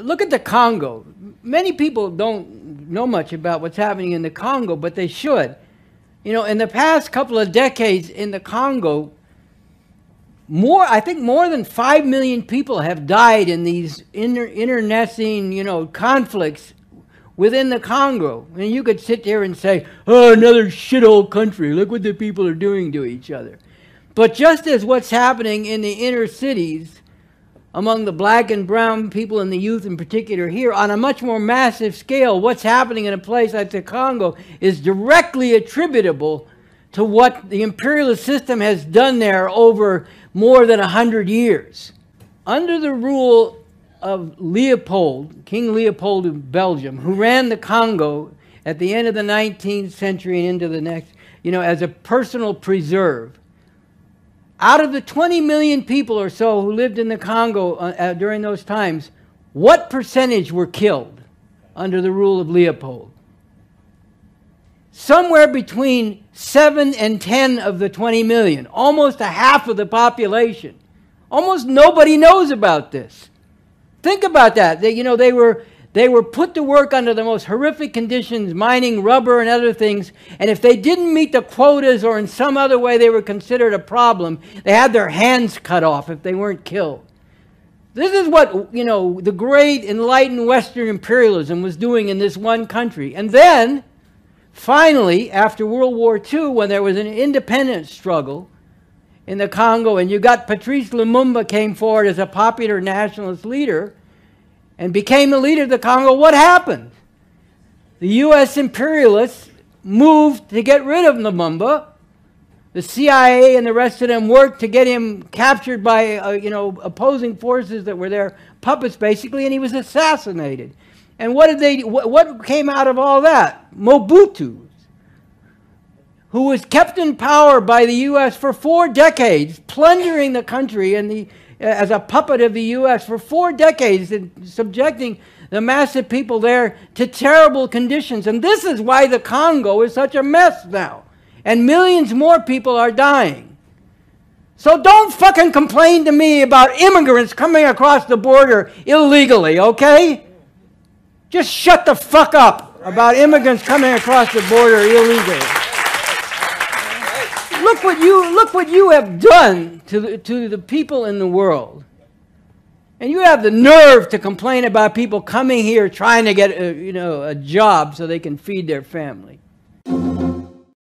Look at the Congo. Many people don't know much about what's happening in the Congo, but they should. You know, in the past couple of decades in the Congo, I think more than 5 million people have died in these internecine, you know, conflicts within the Congo. And you could sit there and say, oh, another shithole country. Look what the people are doing to each other. But just as what's happening in the inner cities among the black and brown people and the youth in particular here, on a much more massive scale, what's happening in a place like the Congo is directly attributable to what the imperialist system has done there over more than 100 years. Under the rule of Leopold, King Leopold of Belgium, who ran the Congo at the end of the 19th century and into the next, you know, as a personal preserve, out of the 20 million people or so who lived in the Congo during those times, what percentage were killed under the rule of Leopold? Somewhere between 7 and 10 of the 20 million, almost a half of the population. Almost nobody knows about this. Think about that. They were put to work under the most horrific conditions, mining rubber and other things, and if they didn't meet the quotas or in some other way they were considered a problem, they had their hands cut off if they weren't killed. This is what, you know, the great enlightened Western imperialism was doing in this one country. And then, finally, after World War II, when there was an independence struggle in the Congo, and you got Patrice Lumumba came forward as a popular nationalist leader and became the leader of the Congo, what happened? The U.S. imperialists moved to get rid of Lumumba. The CIA and the rest of them worked to get him captured by, you know, opposing forces that were their puppets, basically, and he was assassinated. And what came out of all that? Mobutu, who was kept in power by the U.S. for 4 decades, plundering the country and as a puppet of the U.S. for 4 decades, and subjecting the massive people there to terrible conditions. And this is why the Congo is such a mess now. And millions more people are dying. So don't fucking complain to me about immigrants coming across the border illegally, okay? Just shut the fuck up about immigrants coming across the border illegally. Look what you have done to the people in the world. And you have the nerve to complain about people coming here trying to get a job so they can feed their family.